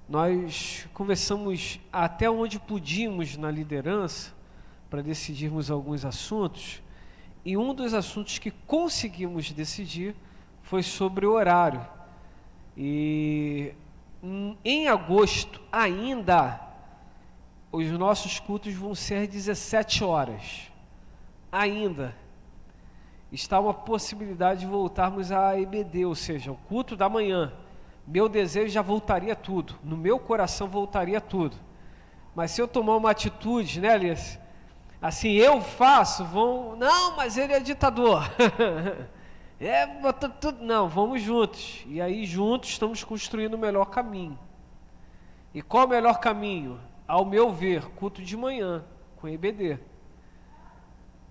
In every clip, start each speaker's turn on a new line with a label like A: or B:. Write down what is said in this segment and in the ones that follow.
A: Nós conversamos até onde podíamos na liderança para decidirmos alguns assuntos, e um dos assuntos que conseguimos decidir foi sobre o horário. E em agosto ainda os nossos cultos vão ser 17 horas. Ainda está uma possibilidade de voltarmos à EBD, ou seja, o culto da manhã. Meu desejo já voltaria tudo, no meu coração voltaria tudo. Mas se eu tomar uma atitude, né, Alice? Assim, eu faço, não, mas ele é ditador. Não, vamos juntos. E aí juntos estamos construindo o melhor caminho. E qual o melhor caminho? Ao meu ver, culto de manhã, com EBD.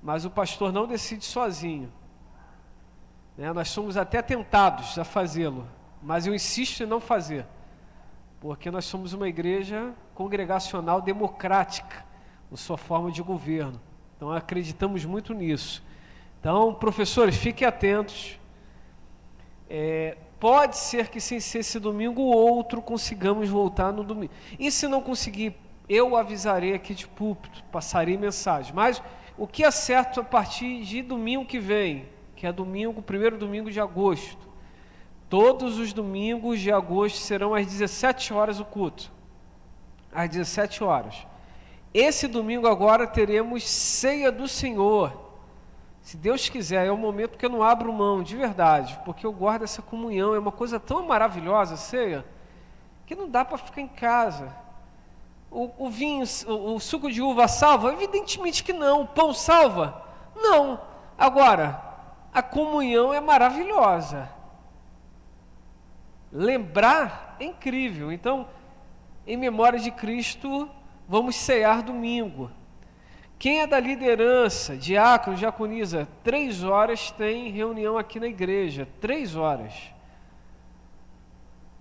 A: Mas o pastor não decide sozinho. Né? Nós somos até tentados a fazê-lo. Mas eu insisto em não fazer, porque nós somos uma igreja congregacional democrática, na sua forma de governo. Então acreditamos muito nisso. Então, professores, fiquem atentos. Pode ser que sem ser esse domingo ou outro consigamos voltar no domingo. E se não conseguir, eu avisarei aqui de púlpito, passarei mensagem. Mas o que é certo a partir de domingo que vem, que é domingo, primeiro domingo de agosto. Todos os domingos de agosto serão às 17 horas o culto. Às 17 horas. Esse domingo agora teremos ceia do Senhor. Se Deus quiser, é o momento que eu não abro mão, de verdade, porque eu guardo essa comunhão. É uma coisa tão maravilhosa, a ceia, que não dá para ficar em casa. O vinho, o suco de uva salva? Evidentemente que não. O pão salva? Não. Agora, a comunhão é maravilhosa. Lembrar é incrível. Então, em memória de Cristo, vamos cear domingo. Quem é da liderança, diácono, diaconisa, 3 horas tem reunião aqui na igreja, 3 horas,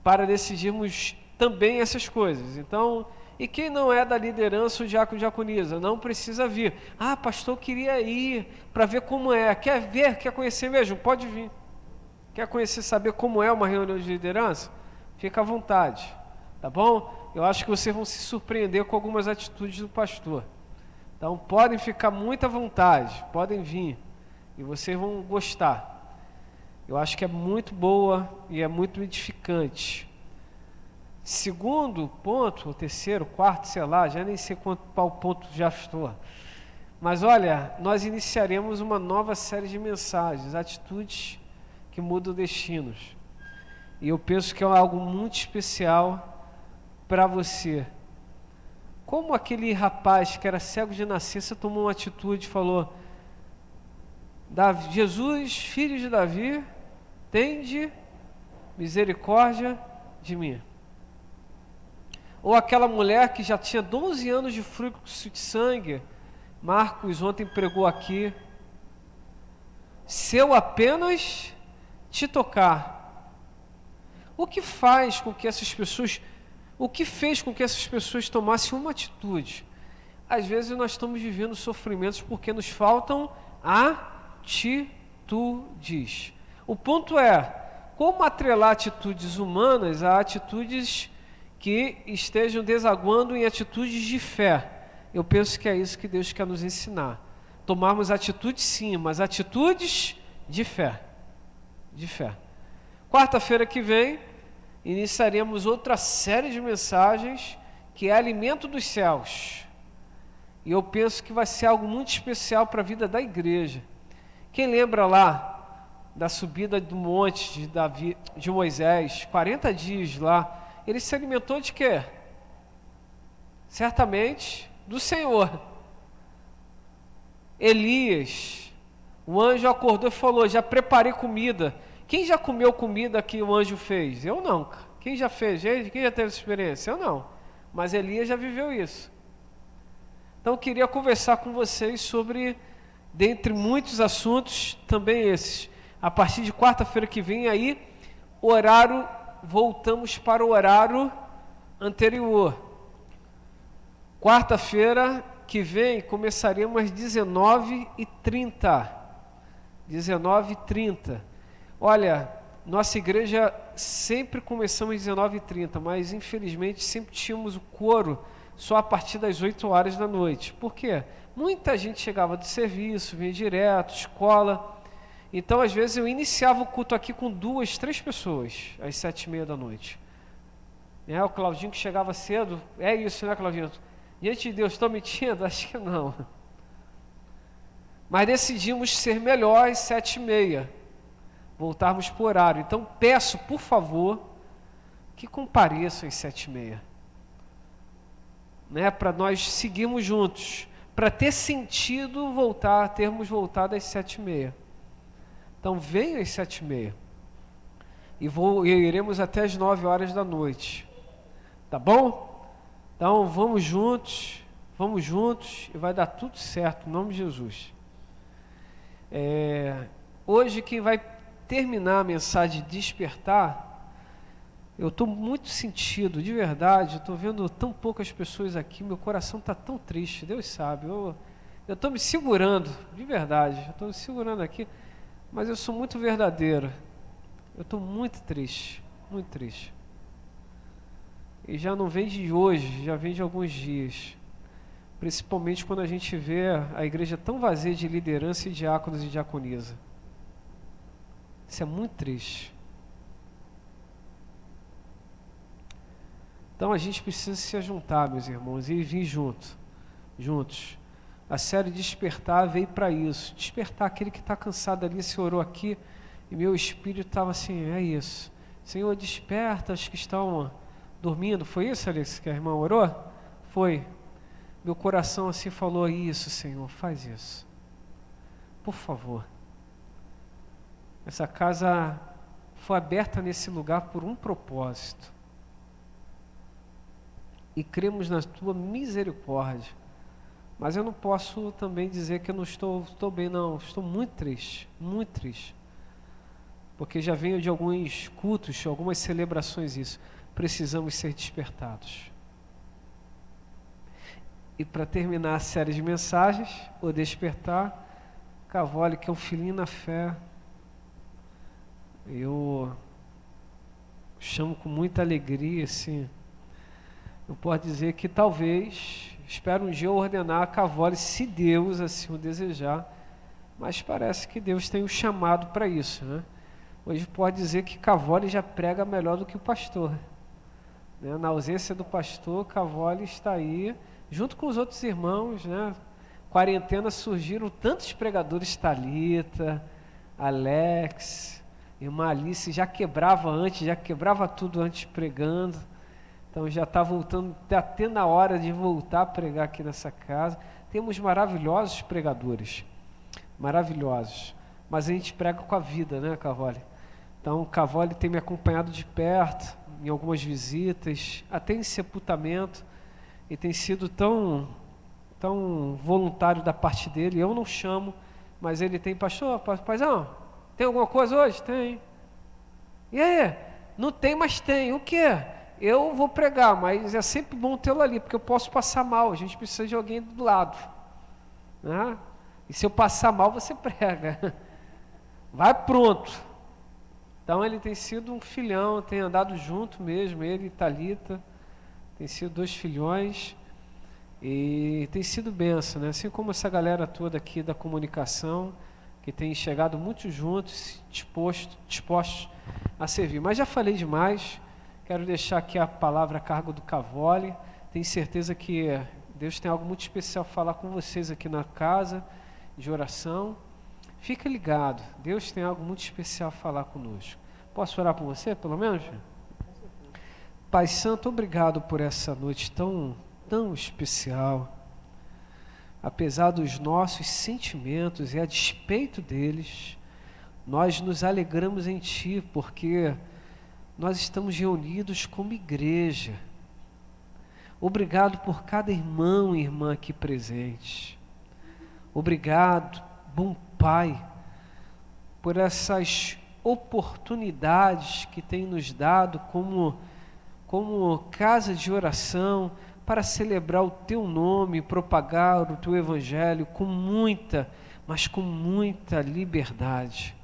A: para decidirmos também essas coisas. Então, e quem não é da liderança, o diácono, diaconisa, não precisa vir. Ah, pastor, eu queria ir para ver como é. Quer ver, quer conhecer mesmo? Pode vir. Quer conhecer, saber como é uma reunião de liderança? Fica à vontade, tá bom? Eu acho que vocês vão se surpreender com algumas atitudes do pastor. Então, podem ficar muito à vontade, podem vir, e vocês vão gostar. Eu acho que é muito boa e é muito edificante. Segundo ponto, ou terceiro, quarto, sei lá, já nem sei qual ponto já estou. Mas olha, nós iniciaremos uma nova série de mensagens, atitudes que mudam destinos. E eu penso que é algo muito especial para você. Como aquele rapaz que era cego de nascença tomou uma atitude e falou: Jesus, filho de Davi, tende misericórdia de mim. Ou aquela mulher que já tinha 12 anos de fluxo de sangue, Marcos ontem pregou aqui, se eu apenas te tocar. O que faz com que essas pessoas, o que fez com que essas pessoas tomassem uma atitude? Às vezes nós estamos vivendo sofrimentos porque nos faltam atitudes. O ponto é, como atrelar atitudes humanas a atitudes que estejam desaguando em atitudes de fé? Eu penso que é isso que Deus quer nos ensinar. Tomarmos atitudes sim, mas atitudes de fé. De fé. Quarta-feira que vem, iniciaremos outra série de mensagens, que é Alimento dos Céus. E eu penso que vai ser algo muito especial para a vida da igreja. Quem lembra lá da subida do monte de Moisés, 40 dias lá, ele se alimentou de quê? Certamente do Senhor. Elias, o anjo acordou e falou: já preparei comida. Quem já comeu comida que o anjo fez? Eu não. Quem já fez? Quem já teve essa experiência? Eu não. Mas Elias já viveu isso. Então eu queria conversar com vocês sobre, dentre muitos assuntos, também esses. A partir de quarta-feira que vem, aí, horário, voltamos para o horário anterior. Quarta-feira que vem, começaremos às 19h30. 19h30. Olha, nossa igreja sempre começamos às 19h30, mas infelizmente sempre tínhamos o coro só a partir das 8 horas da noite. Por quê? Muita gente chegava do serviço, vinha direto, escola. Então, às vezes, eu iniciava o culto aqui com 2, 3 pessoas, às 7h30 da noite. O Claudinho que chegava cedo, é isso, né, Claudinho? Diante de Deus, estou mentindo? Acho que não. Mas decidimos ser melhor às 7h30, voltarmos por horário. Então, peço, por favor, que compareçam às 7h30. Para nós seguirmos juntos, para ter sentido termos voltado às 7h30. Então venham às 7h30 e iremos até às 9 horas da noite, tá bom? Então vamos juntos e vai dar tudo certo, em nome de Jesus. Hoje quem vai terminar a mensagem de despertar, eu estou muito sentido, de verdade, estou vendo tão poucas pessoas aqui, meu coração está tão triste, Deus sabe, eu estou me segurando, de verdade, eu estou me segurando aqui, mas eu sou muito verdadeiro, eu estou muito triste, e já não vem de hoje, já vem de alguns dias, principalmente quando a gente vê a igreja tão vazia de liderança e diáconos e diaconisa, isso é muito triste. Então a gente precisa se ajuntar, meus irmãos, e vir juntos. A série Despertar veio para isso. Despertar aquele que está cansado ali, se orou aqui, e meu espírito estava assim, é isso. Senhor, desperta os que estão dormindo. Foi isso, Alex, que a irmã orou? Foi. Meu coração assim falou, isso, Senhor, faz isso. Por favor. Essa casa foi aberta nesse lugar por um propósito. E cremos na tua misericórdia. Mas eu não posso também dizer que eu não estou bem, não. Estou muito triste, porque já venho de alguns cultos, algumas celebrações isso. Precisamos ser despertados. E para terminar a série de mensagens, o despertar, Cavoli, que é um filhinho na fé, eu chamo com muita alegria, assim. Eu posso dizer que talvez, espero um dia ordenar a Cavoli, se Deus assim o desejar, mas parece que Deus tem o chamado para isso, né? Hoje pode dizer que Cavoli já prega melhor do que o pastor, né? Na ausência do pastor, Cavoli está aí, junto com os outros irmãos, né? Quarentena surgiram tantos pregadores, Thalita, Alex, irmã Alice, já quebrava tudo antes pregando. Então já está voltando, até na hora de voltar a pregar aqui nessa casa. Temos maravilhosos pregadores, maravilhosos, mas a gente prega com a vida, né, Cavoli? Então o Cavoli tem me acompanhado de perto, em algumas visitas, até em sepultamento, e tem sido tão voluntário da parte dele. Eu não chamo, mas ele tem, pastor, paizão, tem alguma coisa hoje? Tem. E aí? Não tem, mas tem. O quê? Eu vou pregar, mas é sempre bom tê-lo ali, porque eu posso passar mal, a gente precisa de alguém do lado, né? E se eu passar mal, você prega, vai pronto. Então ele tem sido um filhão, tem andado junto mesmo, ele e Thalita, tem sido 2 filhões, e tem sido bênção, né? Assim como essa galera toda aqui da comunicação, que tem chegado muito juntos, dispostos a servir. Mas já falei demais. Quero deixar aqui a palavra a cargo do Cavoli. Tenho certeza que Deus tem algo muito especial a falar com vocês aqui na casa de oração. Fica ligado, Deus tem algo muito especial a falar conosco. Posso orar por você, pelo menos? Pai Santo, obrigado por essa noite tão especial. Apesar dos nossos sentimentos e a despeito deles, nós nos alegramos em Ti, porque nós estamos reunidos como igreja. Obrigado por cada irmão e irmã aqui presente. Obrigado, bom Pai, por essas oportunidades que tem nos dado como casa de oração para celebrar o Teu nome, propagar o Teu Evangelho com muita, mas com muita liberdade.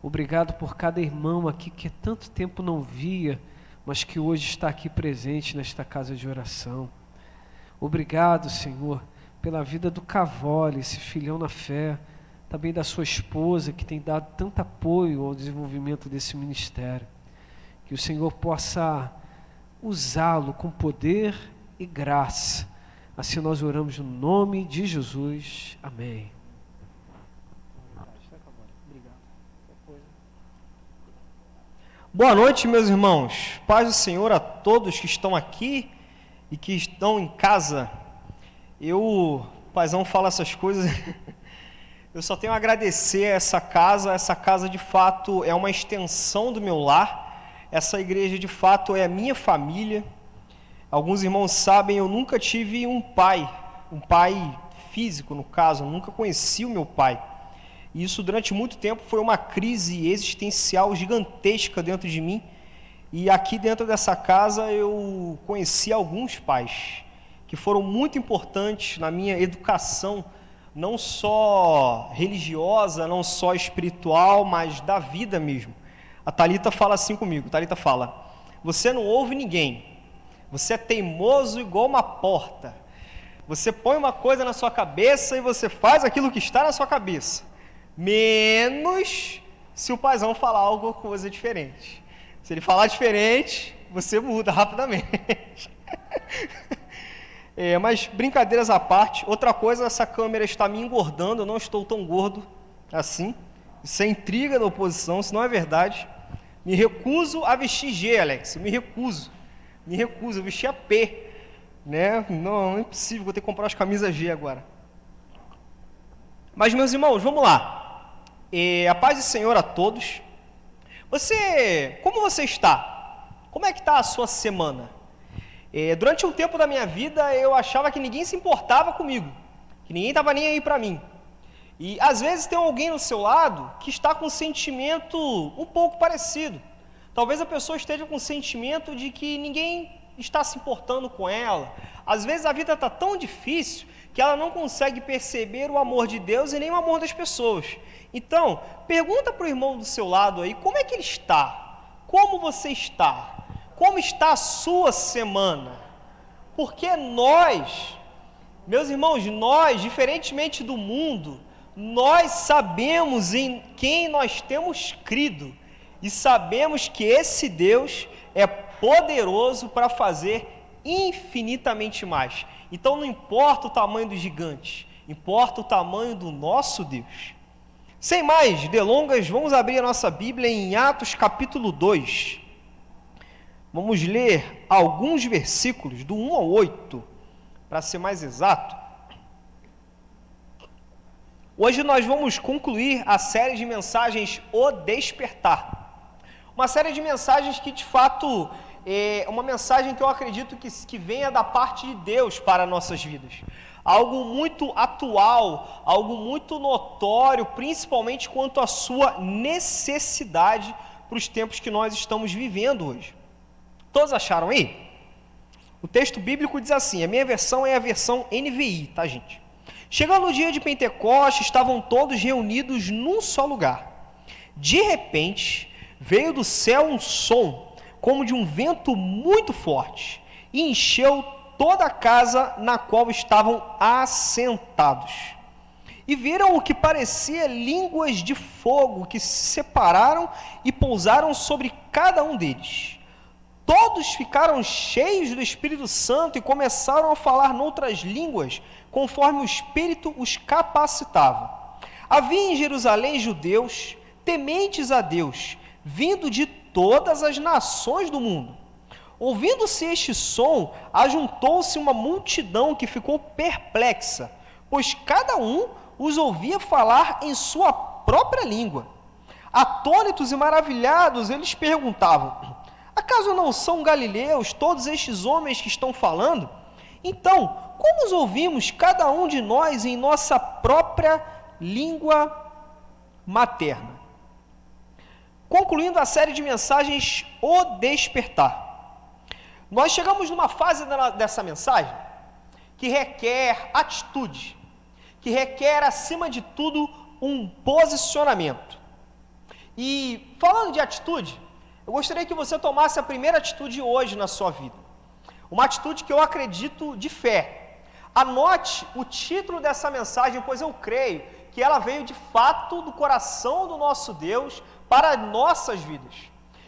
A: Obrigado por cada irmão aqui que há tanto tempo não via, mas que hoje está aqui presente nesta casa de oração. Obrigado, Senhor, pela vida do Cavoli, esse filhão na fé, também da sua esposa, que tem dado tanto apoio ao desenvolvimento desse ministério. Que o Senhor possa usá-lo com poder e graça. Assim nós oramos no nome de Jesus. Amém.
B: Boa noite, meus irmãos. Paz do Senhor a todos que estão aqui e que estão em casa. O paizão fala essas coisas. Eu só tenho a agradecer a essa casa. Essa casa, de fato, é uma extensão do meu lar. Essa igreja, de fato, é a minha família. Alguns irmãos sabem, eu nunca tive um pai físico, no caso. Eu nunca conheci o meu pai. E isso, durante muito tempo, foi uma crise existencial gigantesca dentro de mim. E aqui dentro dessa casa eu conheci alguns pais que foram muito importantes na minha educação, não só religiosa, não só espiritual, mas da vida mesmo. A Thalita fala assim comigo, Thalita fala: você não ouve ninguém, você é teimoso igual uma porta. Você põe uma coisa na sua cabeça e você faz aquilo que está na sua cabeça, menos se o paizão falar alguma coisa diferente. Se ele falar diferente, você muda rapidamente. Mas brincadeiras à parte, outra coisa, essa câmera está me engordando, eu não estou tão gordo assim. Isso é intriga da oposição, isso não é verdade. Me recuso a vestir G, Alex, me recuso, eu vesti a P, né? Não é impossível, vou ter que comprar as camisas G agora. Mas, meus irmãos, vamos lá. A paz do Senhor a todos. Como você está? Como é que está a sua semana? Durante um tempo da minha vida, eu achava que ninguém se importava comigo, que ninguém estava nem aí para mim. E, às vezes, tem alguém no seu lado que está com um sentimento um pouco parecido. Talvez a pessoa esteja com um sentimento de que ninguém está se importando com ela. Às vezes, a vida está tão difícil que ela não consegue perceber o amor de Deus e nem o amor das pessoas. Então, pergunta para o irmão do seu lado aí, como é que ele está? Como você está? Como está a sua semana? Porque nós, meus irmãos, diferentemente do mundo, nós sabemos em quem nós temos crido e sabemos que esse Deus é poderoso para fazer infinitamente mais. Então não importa o tamanho do gigante, importa o tamanho do nosso Deus. Sem mais delongas, vamos abrir a nossa Bíblia em Atos capítulo 2. Vamos ler alguns versículos, do 1 ao 8, para ser mais exato. Hoje nós vamos concluir a série de mensagens O Despertar. Uma série de mensagens que, de fato, é uma mensagem que eu acredito que venha da parte de Deus para nossas vidas. Algo muito atual, algo muito notório, principalmente quanto à sua necessidade para os tempos que nós estamos vivendo hoje. Todos acharam aí? O texto bíblico diz assim, a minha versão é a versão NVI, tá, gente? Chegando o dia de Pentecostes, estavam todos reunidos num só lugar. De repente, veio do céu um som, como de um vento muito forte, e encheu toda a casa na qual estavam assentados. E viram o que parecia línguas de fogo que se separaram e pousaram sobre cada um deles. Todos ficaram cheios do Espírito Santo e começaram a falar noutras línguas, conforme o Espírito os capacitava. Havia em Jerusalém judeus, tementes a Deus, vindo de todas as nações do mundo. Ouvindo-se este som, ajuntou-se uma multidão que ficou perplexa, pois cada um os ouvia falar em sua própria língua. Atônitos e maravilhados, eles perguntavam: acaso não são galileus todos estes homens que estão falando? Então, como os ouvimos cada um de nós em nossa própria língua materna? Concluindo a série de mensagens O Despertar. Nós chegamos numa fase dessa mensagem que requer atitude, que requer, acima de tudo, um posicionamento. E falando de atitude, eu gostaria que você tomasse a primeira atitude hoje na sua vida. Uma atitude que eu acredito de fé. Anote o título dessa mensagem, pois eu creio que ela veio de fato do coração do nosso Deus para nossas vidas.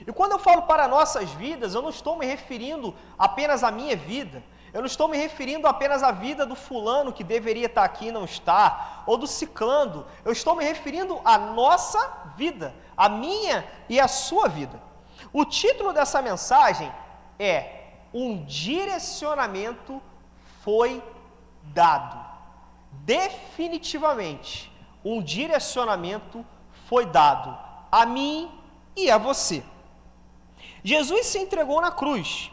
B: E quando eu falo para nossas vidas, eu não estou me referindo apenas à minha vida. Eu não estou me referindo apenas à vida do fulano que deveria estar aqui e não está, ou do ciclano. Eu estou me referindo à nossa vida, a minha e a sua vida. O título dessa mensagem é Um Direcionamento Foi Dado. Definitivamente, um direcionamento foi dado a mim e a você. Jesus se entregou na cruz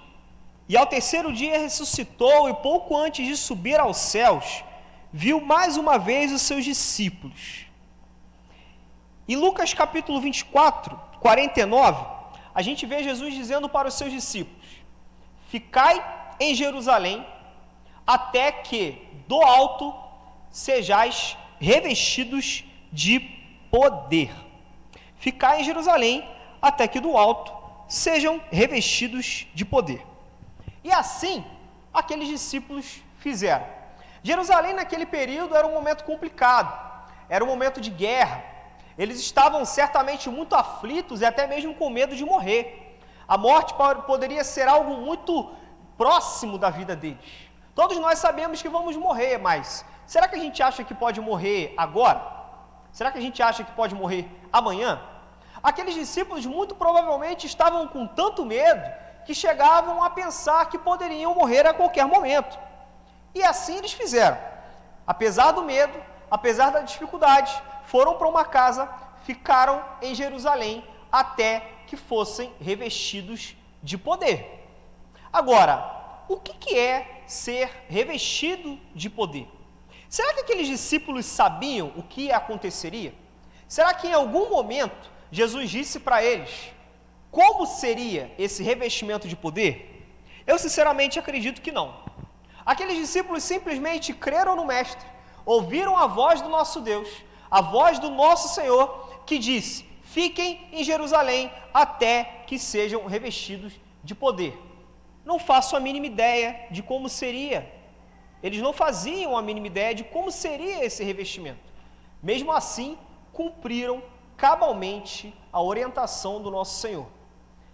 B: e ao terceiro dia ressuscitou e pouco antes de subir aos céus, viu mais uma vez os seus discípulos. Em Lucas capítulo 24, 49, a gente vê Jesus dizendo para os seus discípulos: ficai em Jerusalém até que do alto sejais revestidos de poder. Ficai em Jerusalém até que do alto sejam revestidos de poder. E assim, aqueles discípulos fizeram. Jerusalém naquele período era um momento complicado, era um momento de guerra. Eles estavam certamente muito aflitos e até mesmo com medo de morrer. A morte poderia ser algo muito próximo da vida deles. Todos nós sabemos que vamos morrer, mas será que a gente acha que pode morrer agora? Será que a gente acha que pode morrer amanhã? Aqueles discípulos muito provavelmente estavam com tanto medo que chegavam a pensar que poderiam morrer a qualquer momento. E assim eles fizeram. Apesar do medo, apesar da dificuldade, foram para uma casa, ficaram em Jerusalém até que fossem revestidos de poder. Agora, o que é ser revestido de poder? Será que aqueles discípulos sabiam o que aconteceria? Será que em algum momento Jesus disse para eles como seria esse revestimento de poder? Eu sinceramente acredito que não. Aqueles discípulos simplesmente creram no Mestre, ouviram a voz do nosso Deus, a voz do nosso Senhor, que disse: fiquem em Jerusalém até que sejam revestidos de poder. Não faço a mínima ideia de como seria. Eles não faziam a mínima ideia de como seria esse revestimento. Mesmo assim, cumpriram cabalmente a orientação do nosso Senhor.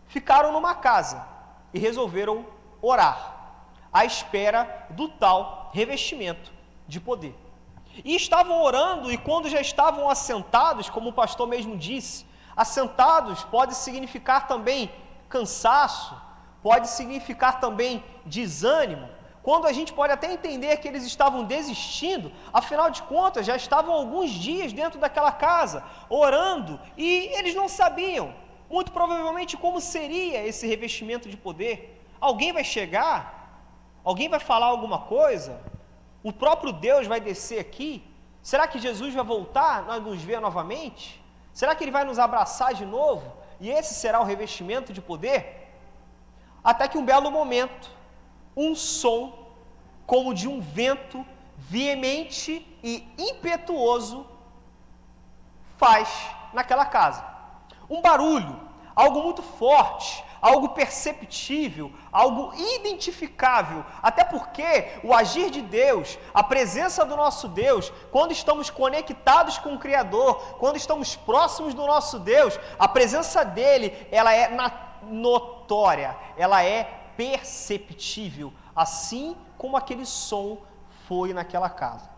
B: Ficaram numa casa e resolveram orar, à espera do tal revestimento de poder. E estavam orando, e quando já estavam assentados, como o pastor mesmo disse, assentados pode significar também cansaço, pode significar também desânimo, quando a gente pode até entender que eles estavam desistindo, afinal de contas já estavam alguns dias dentro daquela casa, orando, e eles não sabiam, muito provavelmente, como seria esse revestimento de poder. Alguém vai chegar? Alguém vai falar alguma coisa? O próprio Deus vai descer aqui? Será que Jesus vai voltar, nós nos ver novamente? Será que Ele vai nos abraçar de novo? E esse será o revestimento de poder? Até que um belo momento, um som como de um vento veemente e impetuoso faz naquela casa. Um barulho, algo muito forte, algo perceptível, algo identificável, até porque o agir de Deus, a presença do nosso Deus, quando estamos conectados com o Criador, quando estamos próximos do nosso Deus, a presença dele, ela é notória, ela é perceptível, assim como aquele som foi naquela casa.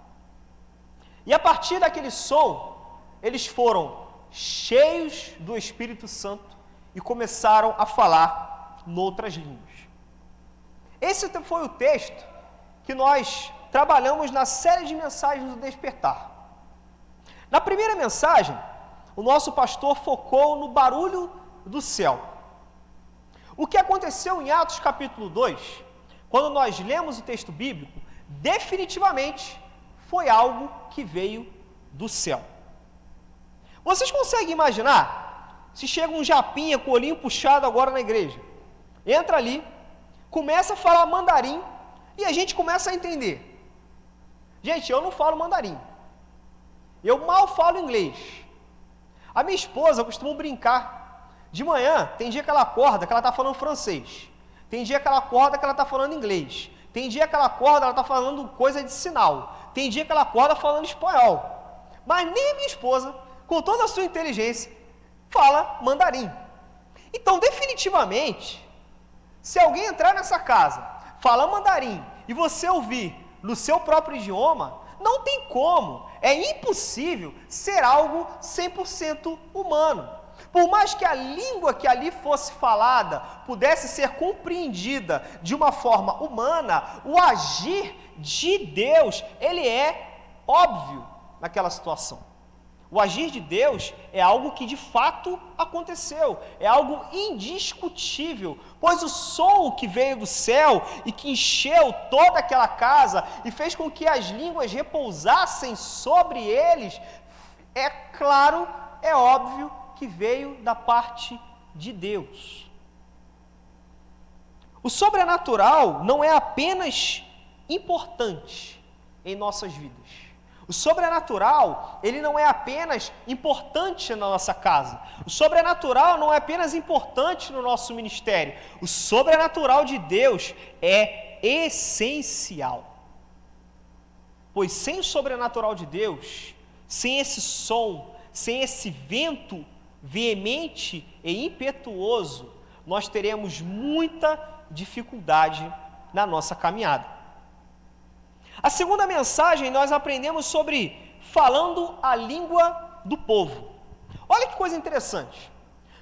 B: E a partir daquele som, eles foram cheios do Espírito Santo e começaram a falar noutras línguas. Esse foi o texto que nós trabalhamos na série de mensagens do Despertar. Na primeira mensagem, o nosso pastor focou no barulho do céu. O que aconteceu em Atos capítulo 2, quando nós lemos o texto bíblico, definitivamente foi algo que veio do céu. Vocês conseguem imaginar se chega um japinha com o olhinho puxado agora na igreja, entra ali, começa a falar mandarim e a gente começa a entender. Gente, eu não falo mandarim, eu mal falo inglês. A minha esposa costuma brincar. De manhã, tem dia que ela acorda que ela está falando francês. Tem dia que ela acorda que ela está falando inglês. Tem dia que ela acorda, ela está falando coisa de sinal. Tem dia que ela acorda falando espanhol. Mas nem a minha esposa, com toda a sua inteligência, fala mandarim. Então, definitivamente, se alguém entrar nessa casa, falar mandarim, e você ouvir no seu próprio idioma, não tem como, é impossível ser algo 100% humano. Por mais que a língua que ali fosse falada pudesse ser compreendida de uma forma humana, o agir de Deus, ele é óbvio naquela situação. O agir de Deus é algo que de fato aconteceu, é algo indiscutível, pois o som que veio do céu e que encheu toda aquela casa e fez com que as línguas repousassem sobre eles, é claro, é óbvio que veio da parte de Deus. O sobrenatural não é apenas importante em nossas vidas. O sobrenatural, ele não é apenas importante na nossa casa. O sobrenatural não é apenas importante no nosso ministério. O sobrenatural de Deus é essencial. Pois sem o sobrenatural de Deus, sem esse som, sem esse vento veemente e impetuoso, nós teremos muita dificuldade na nossa caminhada. A segunda mensagem, nós aprendemos sobre falando a língua do povo. Olha que coisa interessante.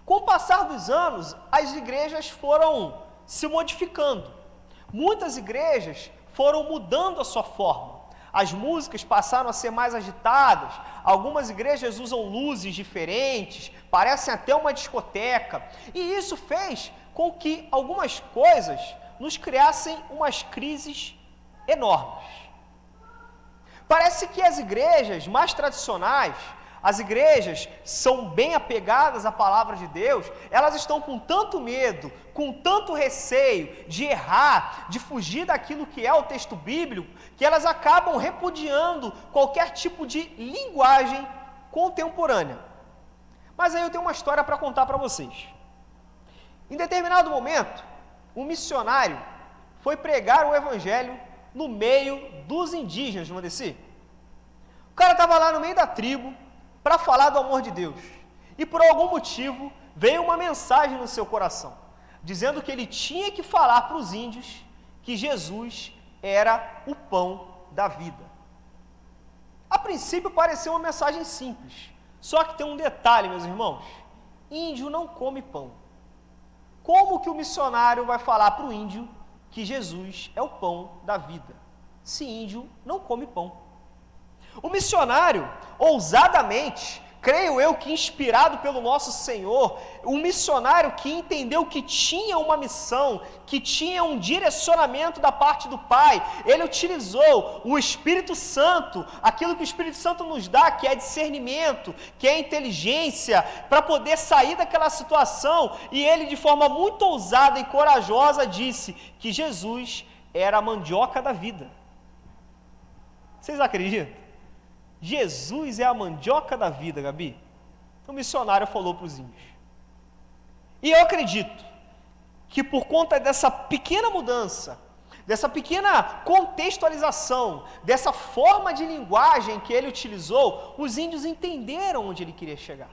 B: Com o passar dos anos, as igrejas foram se modificando. Muitas igrejas foram mudando a sua forma. As músicas passaram a ser mais agitadas, algumas igrejas usam luzes diferentes, parecem até uma discoteca, e isso fez com que algumas coisas nos criassem umas crises enormes. Parece que as igrejas mais tradicionais, as igrejas são bem apegadas à palavra de Deus, elas estão com tanto medo, com tanto receio de errar, de fugir daquilo que é o texto bíblico, que elas acabam repudiando qualquer tipo de linguagem contemporânea. Mas aí eu tenho uma história para contar para vocês. Em determinado momento, um missionário foi pregar o evangelho no meio dos indígenas, vamos dizer. O cara estava lá no meio da tribo para falar do amor de Deus. E por algum motivo veio uma mensagem no seu coração, dizendo que ele tinha que falar para os índios que Jesus era o pão da vida. A princípio pareceu uma mensagem simples, só que tem um detalhe, meus irmãos: índio não come pão. Como que o missionário vai falar para o índio que Jesus é o pão da vida, se índio não come pão? O missionário, ousadamente, creio eu que inspirado pelo nosso Senhor, um missionário que entendeu que tinha uma missão, que tinha um direcionamento da parte do Pai, ele utilizou o Espírito Santo, aquilo que o Espírito Santo nos dá, que é discernimento, que é inteligência, para poder sair daquela situação, e ele de forma muito ousada e corajosa disse que Jesus era a mandioca da vida. Vocês acreditam? Jesus é a mandioca da vida, Gabi. O missionário falou para os índios. E eu acredito que por conta dessa pequena mudança, dessa pequena contextualização, dessa forma de linguagem que ele utilizou, os índios entenderam onde ele queria chegar.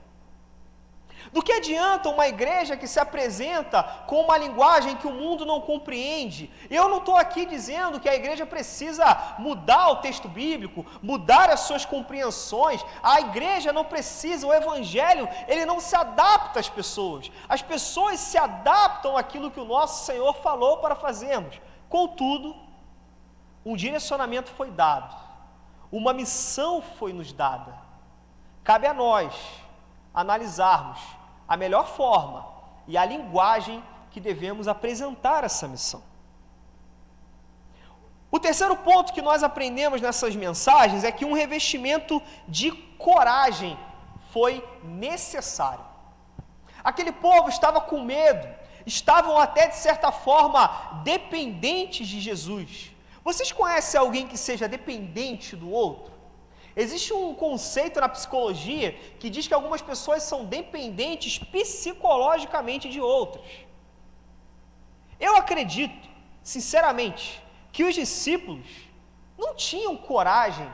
B: Do que adianta uma igreja que se apresenta com uma linguagem que o mundo não compreende? Eu não estou aqui dizendo que a igreja precisa mudar o texto bíblico, mudar as suas compreensões. A igreja não precisa, o evangelho, ele não se adapta às pessoas. As pessoas se adaptam àquilo que o nosso Senhor falou para fazermos. Contudo, um direcionamento foi dado, uma missão foi nos dada. Cabe a nós analisarmos a melhor forma e a linguagem que devemos apresentar essa missão. O terceiro ponto que nós aprendemos nessas mensagens é que um revestimento de coragem foi necessário. Aquele povo estava com medo, estavam até de certa forma dependentes de Jesus. Vocês conhecem alguém que seja dependente do outro? Existe um conceito na psicologia que diz que algumas pessoas são dependentes psicologicamente de outras. Eu acredito, sinceramente, que os discípulos não tinham coragem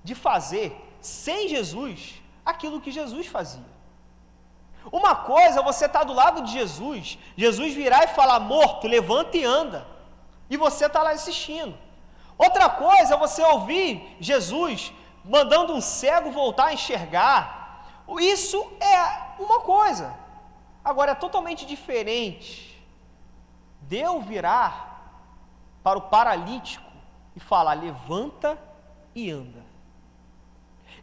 B: de fazer sem Jesus aquilo que Jesus fazia. Uma coisa é você estar do lado de Jesus, Jesus virar e falar, morto, levanta e anda, e você está lá assistindo. Outra coisa é você ouvir Jesus mandando um cego voltar a enxergar. Isso é uma coisa. Agora, é totalmente diferente de eu virar para o paralítico e falar, levanta e anda.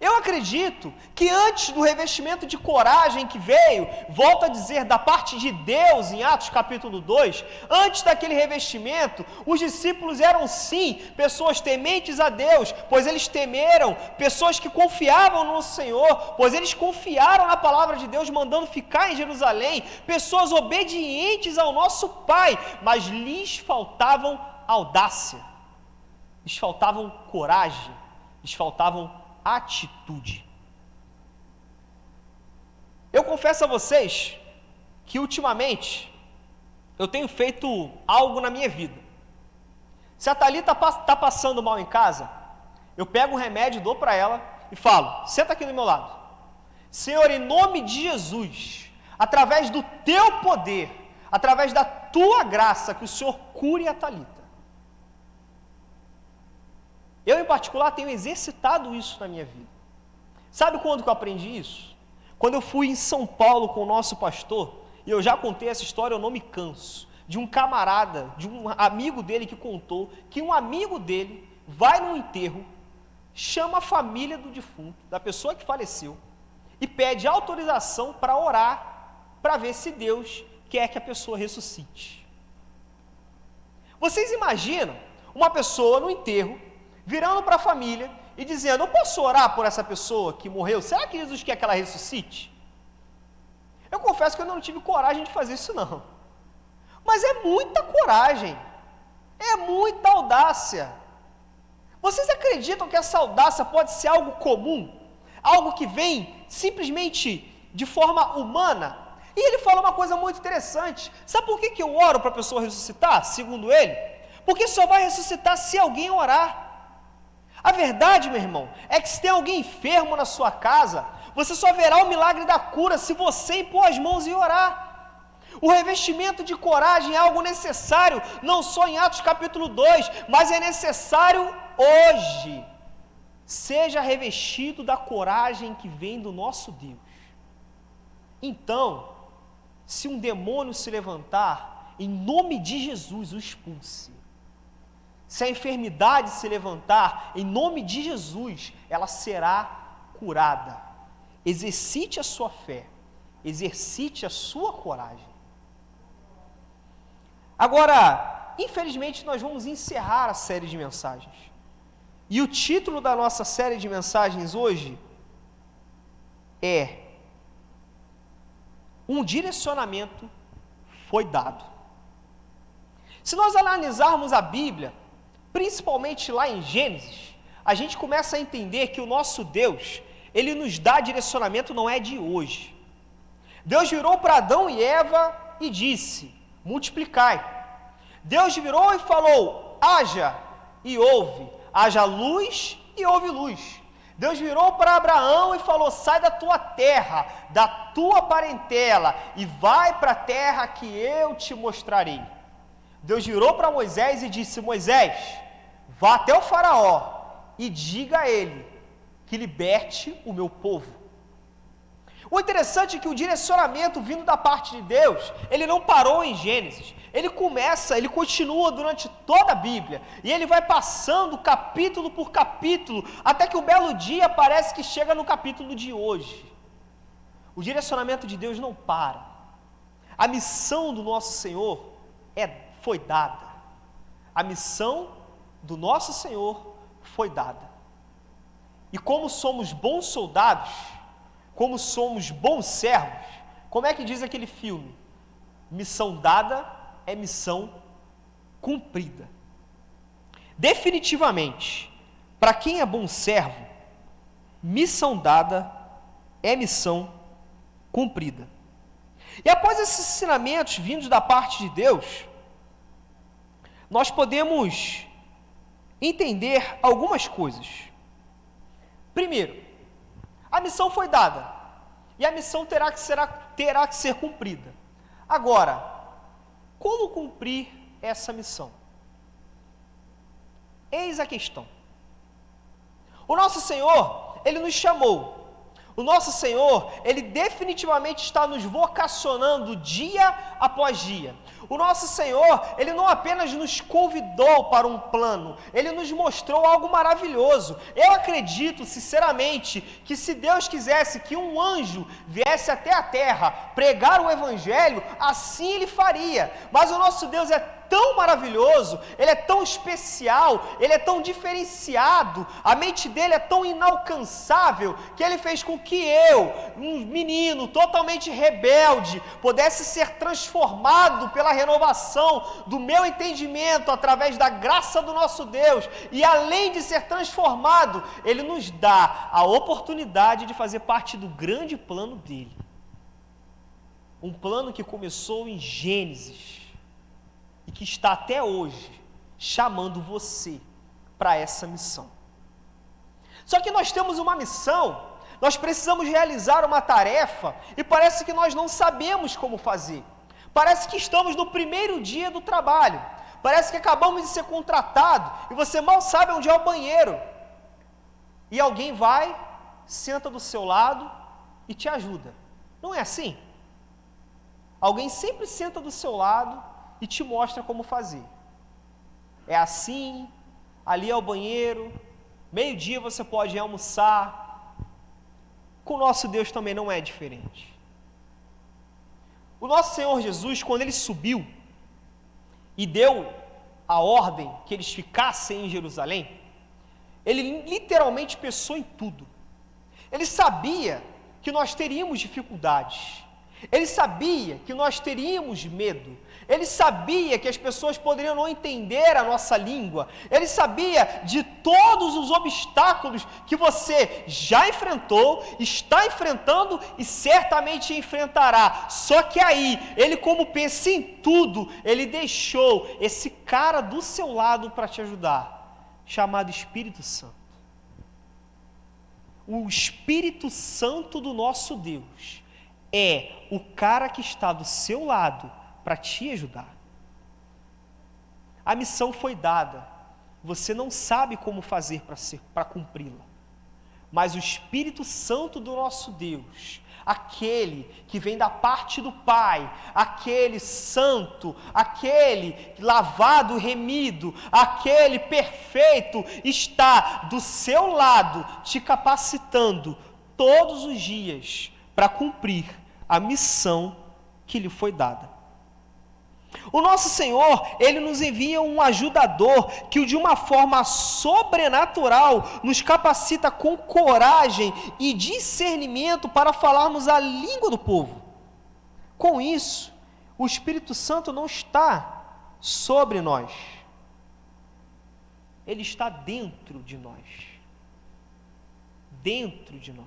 B: Eu acredito que antes do revestimento de coragem que veio, volto a dizer, da parte de Deus, em Atos capítulo 2, antes daquele revestimento, os discípulos eram sim pessoas tementes a Deus, pois eles temeram, pessoas que confiavam no Senhor, pois eles confiaram na palavra de Deus, mandando ficar em Jerusalém, pessoas obedientes ao nosso Pai, mas lhes faltavam audácia, lhes faltavam coragem, lhes faltavam atitude. Eu confesso a vocês que ultimamente eu tenho feito algo na minha vida. Se a Thalita está passando mal em casa, eu pego um remédio, dou para ela e falo, senta aqui do meu lado. Senhor, em nome de Jesus, através do teu poder, através da tua graça, que o Senhor cure a Thalita. Eu, em particular, tenho exercitado isso na minha vida. Sabe quando que eu aprendi isso? Quando eu fui em São Paulo com o nosso pastor, e eu já contei essa história, eu não me canso, de um camarada, de um amigo dele que contou, que um amigo dele vai num enterro, chama a família do defunto, da pessoa que faleceu, e pede autorização para orar, para ver se Deus quer que a pessoa ressuscite. Vocês imaginam uma pessoa no enterro, virando para a família e dizendo, eu posso orar por essa pessoa que morreu? Será que Jesus quer que ela ressuscite? Eu confesso que eu não tive coragem de fazer isso não. Mas é muita coragem, é muita audácia. Vocês acreditam que essa audácia pode ser algo comum? Algo que vem simplesmente de forma humana? E ele fala uma coisa muito interessante. Sabe por que eu oro para a pessoa ressuscitar, segundo ele? Porque só vai ressuscitar se alguém orar. A verdade, meu irmão, é que se tem alguém enfermo na sua casa, você só verá o milagre da cura se você impor as mãos e orar. O revestimento de coragem é algo necessário, não só em Atos capítulo 2, mas é necessário hoje. Seja revestido da coragem que vem do nosso Deus. Então, se um demônio se levantar, em nome de Jesus o expulse. Se a enfermidade se levantar, em nome de Jesus, ela será curada. Exercite a sua fé, exercite a sua coragem. Agora, infelizmente, nós vamos encerrar a série de mensagens. E o título da nossa série de mensagens hoje é Um direcionamento foi dado. Se nós analisarmos a Bíblia, principalmente lá em Gênesis, a gente começa a entender que o nosso Deus, Ele nos dá direcionamento, não é de hoje. Deus virou para Adão e Eva e disse, multiplicai. Deus virou e falou, haja e houve, haja luz e houve luz. Deus virou para Abraão e falou, sai da tua terra, da tua parentela, e vai para a terra que eu te mostrarei. Deus virou para Moisés e disse, Moisés, vá até o faraó e diga a ele que liberte o meu povo. O interessante é que o direcionamento vindo da parte de Deus, ele não parou em Gênesis, ele continua durante toda a Bíblia, e ele vai passando capítulo por capítulo, até que o belo dia parece que chega no capítulo de hoje. O direcionamento de Deus não para, a missão do nosso Senhor foi dada, a missão do nosso Senhor foi dada, e como somos bons soldados, como somos bons servos, como é que diz aquele filme? Missão dada é missão cumprida. Definitivamente, para quem é bom servo, missão dada é missão cumprida. E após esses ensinamentos vindos da parte de Deus, nós podemos entender algumas coisas. Primeiro, a missão foi dada e a missão terá que ser cumprida. Agora, como cumprir essa missão? Eis a questão. O nosso Senhor, Ele nos chamou. O nosso Senhor, Ele definitivamente está nos vocacionando dia após dia. O nosso Senhor, Ele não apenas nos convidou para um plano, Ele nos mostrou algo maravilhoso. Eu acredito, sinceramente, que se Deus quisesse que um anjo viesse até a terra pregar o Evangelho, assim Ele faria. Mas o nosso Deus é tão maravilhoso, Ele é tão especial, Ele é tão diferenciado, a mente dele é tão inalcançável, que Ele fez com que eu, um menino totalmente rebelde, pudesse ser transformado pela renovação do meu entendimento, através da graça do nosso Deus, e além de ser transformado, Ele nos dá a oportunidade de fazer parte do grande plano dele. Um plano que começou em Gênesis, e que está até hoje chamando você para essa missão. Só que nós temos uma missão, nós precisamos realizar uma tarefa e parece que nós não sabemos como fazer. Parece que estamos no primeiro dia do trabalho, parece que acabamos de ser contratados e você mal sabe onde é o banheiro. E alguém vai, senta do seu lado e te ajuda. Não é assim? Alguém sempre senta do seu lado e te mostra como fazer. É assim, ali é o banheiro, meio-dia você pode ir almoçar. Com o nosso Deus também não é diferente. O nosso Senhor Jesus, quando Ele subiu e deu a ordem que eles ficassem em Jerusalém, Ele literalmente pensou em tudo. Ele sabia que nós teríamos dificuldades. Ele sabia que nós teríamos medo. Ele sabia que as pessoas poderiam não entender a nossa língua. Ele sabia de todos os obstáculos que você já enfrentou, está enfrentando e certamente enfrentará. Só que aí, Ele, como pensa em tudo, Ele deixou esse cara do seu lado para te ajudar, chamado Espírito Santo. O Espírito Santo do nosso Deus é o cara que está do seu lado para te ajudar. A missão foi dada, você não sabe como fazer para cumpri-la, mas o Espírito Santo do nosso Deus, aquele que vem da parte do Pai, aquele santo, aquele lavado, remido, aquele perfeito, está do seu lado, te capacitando todos os dias para cumprir a missão que lhe foi dada. O nosso Senhor, Ele nos envia um ajudador que de uma forma sobrenatural nos capacita com coragem e discernimento para falarmos a língua do povo. Com isso, o Espírito Santo não está sobre nós, Ele está dentro de nós. Dentro de nós.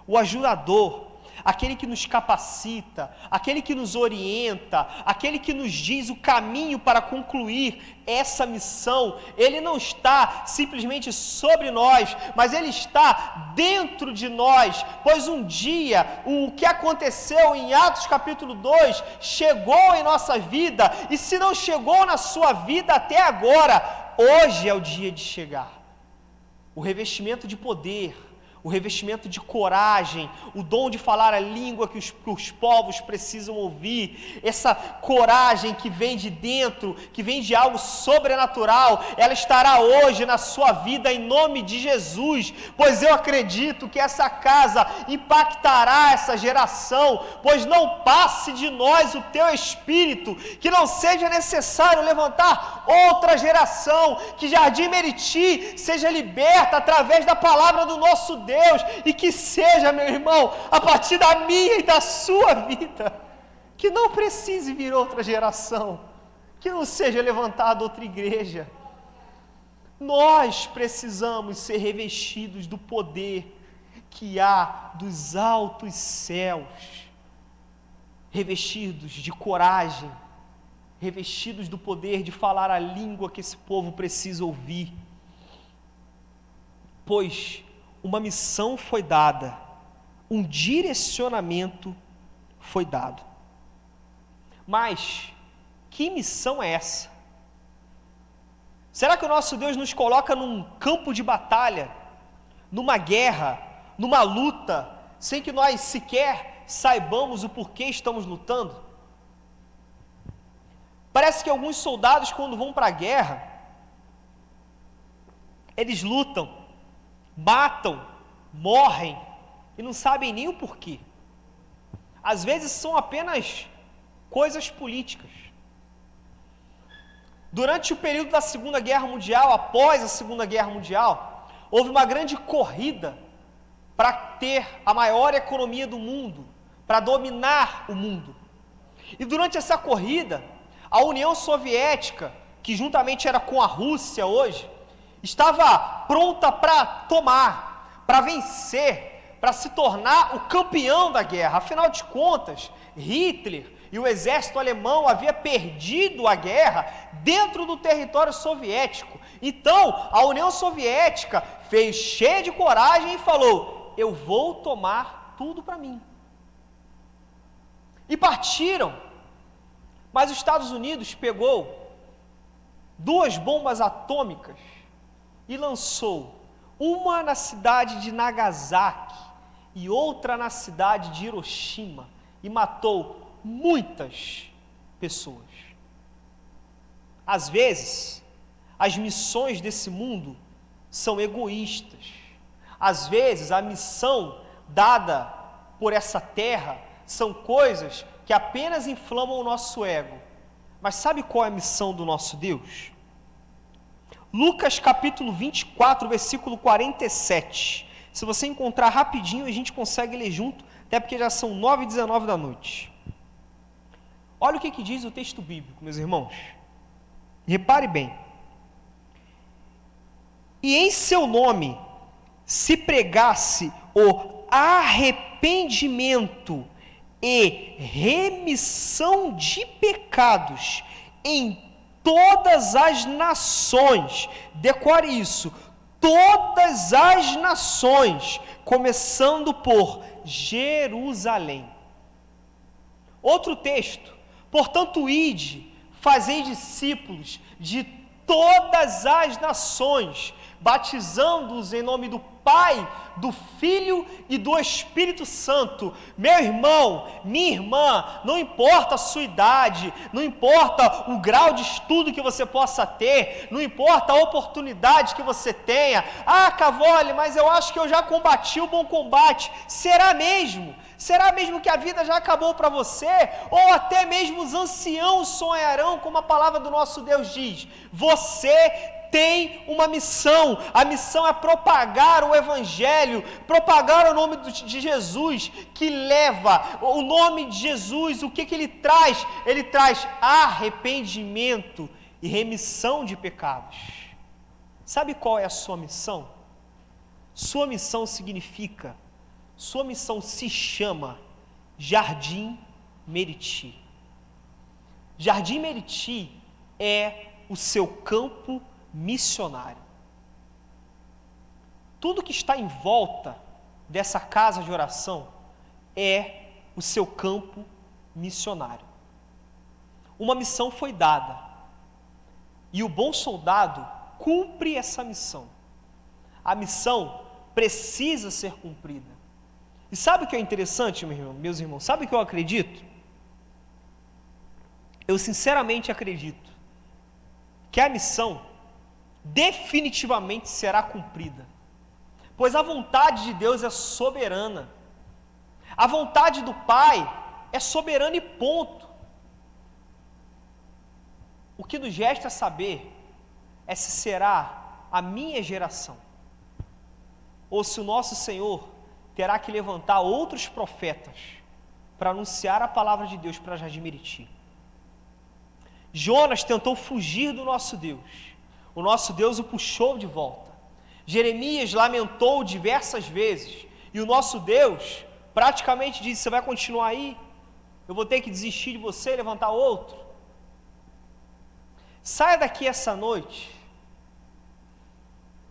B: O ajudador, aquele que nos capacita, aquele que nos orienta, aquele que nos diz o caminho para concluir essa missão, ele não está simplesmente sobre nós, mas ele está dentro de nós, pois um dia, o que aconteceu em Atos capítulo 2, chegou em nossa vida, e se não chegou na sua vida até agora, hoje é o dia de chegar. O revestimento de poder, o revestimento de coragem, o dom de falar a língua que os povos precisam ouvir, essa coragem que vem de dentro, que vem de algo sobrenatural, ela estará hoje na sua vida em nome de Jesus, pois eu acredito que essa casa impactará essa geração, pois não passe de nós o teu Espírito, que não seja necessário levantar outra geração, que Jardim Meriti seja liberta através da palavra do nosso Deus, e que seja, meu irmão, a partir da minha e da sua vida, que não precise vir outra geração, que não seja levantada outra igreja, Nós precisamos ser revestidos do poder que há dos altos céus, revestidos de coragem, revestidos do poder de falar a língua que esse povo precisa ouvir. Pois uma missão foi dada, um direcionamento foi dado. Mas que missão é essa? Será que o nosso Deus nos coloca num campo de batalha, numa guerra, numa luta, sem que nós sequer saibamos o porquê estamos lutando? Parece que alguns soldados, quando vão para a guerra, eles lutam, matam, morrem e não sabem nem o porquê. Às vezes são apenas coisas políticas. Durante o período da Segunda Guerra Mundial, após a Segunda Guerra Mundial, houve uma grande corrida para ter a maior economia do mundo, para dominar o mundo. E durante essa corrida, a União Soviética, que juntamente era com a Rússia hoje, estava pronta para tomar, para vencer, para se tornar o campeão da guerra. Afinal de contas, Hitler e o exército alemão havia perdido a guerra dentro do território soviético. Então, a União Soviética fez cheia de coragem e falou: eu vou tomar tudo para mim. E partiram. Mas os Estados Unidos pegou 2 bombas atômicas e lançou uma na cidade de Nagasaki e outra na cidade de Hiroshima e matou muitas pessoas. Às vezes, as missões desse mundo são egoístas. Às vezes, a missão dada por essa terra são coisas que apenas inflamam o nosso ego. Mas sabe qual é a missão do nosso Deus? Lucas capítulo 24, versículo 47. Se você encontrar rapidinho, a gente consegue ler junto, até porque já são 9h19 da noite. Olha o que diz o texto bíblico, meus irmãos. Repare bem. E em seu nome se pregasse o arrependimento e remissão de pecados em todas as nações, decore isso, todas as nações, começando por Jerusalém. Outro texto: portanto, ide, fazei discípulos de todas as nações, batizando-os em nome do Pai, do Filho e do Espírito Santo. Meu irmão, minha irmã, não importa a sua idade, não importa o grau de estudo que você possa ter, não importa a oportunidade que você tenha. Ah, Cavoli, mas eu acho que eu já combati o bom combate. Será mesmo? Será mesmo que a vida já acabou para você? Ou até mesmo os anciãos sonharão, como a palavra do nosso Deus diz? Você tem uma missão. A missão é propagar o Evangelho, propagar o nome de Jesus, que leva o nome de Jesus. O que ele traz? Ele traz arrependimento e remissão de pecados. Sabe qual é a sua missão? Sua missão significa, sua missão se chama Jardim Meriti. Jardim Meriti é o seu campo missionário. Tudo que está em volta dessa casa de oração é o seu campo missionário. Uma missão foi dada e o bom soldado cumpre essa missão. A missão precisa ser cumprida. E sabe o que é interessante, meus irmãos? Sabe o que eu acredito? Eu sinceramente acredito que a missão definitivamente será cumprida, pois a vontade de Deus é soberana, a vontade do Pai é soberana e ponto. O que nos resta saber é se será a minha geração, ou se o nosso Senhor terá que levantar outros profetas para anunciar a palavra de Deus para Jardim Meriti. Jonas tentou fugir do nosso Deus. O nosso Deus o puxou de volta. Jeremias lamentou diversas vezes. E o nosso Deus praticamente disse: você vai continuar aí? Eu vou ter que desistir de você e levantar outro? Saia daqui essa noite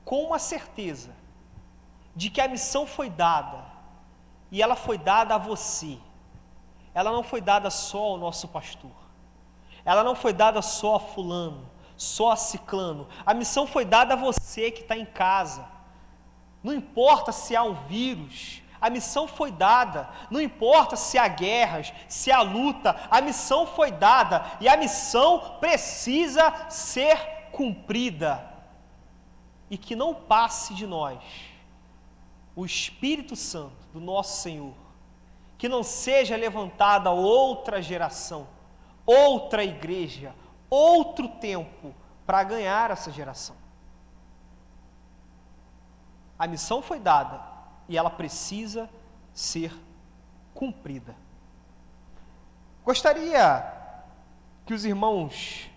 B: com uma certeza de que a missão foi dada. E ela foi dada a você. Ela não foi dada só ao nosso pastor. Ela não foi dada só a fulano, só a ciclano. A missão foi dada a você que está em casa. Não importa se há um vírus, a missão foi dada. Não importa se há guerras, se há luta, a missão foi dada. E a missão precisa ser cumprida. E que não passe de nós o Espírito Santo do nosso Senhor. Que não seja levantada outra geração, outra igreja, outro tempo para ganhar essa geração. A missão foi dada e ela precisa ser cumprida. Gostaria que os irmãos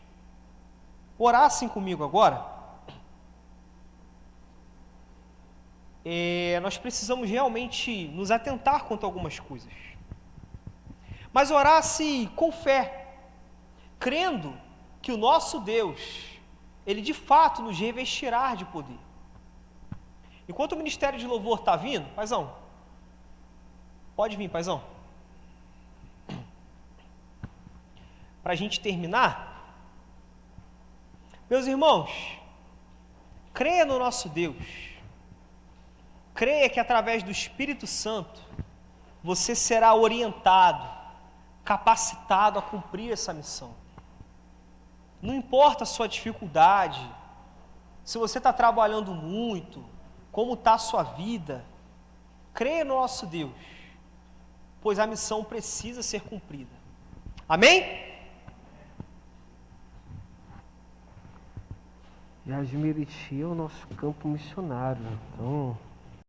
B: orassem comigo agora. Nós precisamos realmente nos atentar quanto a algumas coisas. Mas orasse com fé, crendo que o nosso Deus, Ele de fato nos revestirá de poder. Enquanto o ministério de louvor está vindo, paizão, pode vir, paizão. Para a gente terminar, meus irmãos, creia no nosso Deus. Creia que através do Espírito Santo você será orientado, capacitado a cumprir essa missão. Não importa a sua dificuldade, se você está trabalhando muito, como está a sua vida, creia no nosso Deus, pois a missão precisa ser cumprida. Amém?
A: Jasmeritia é o nosso campo missionário, então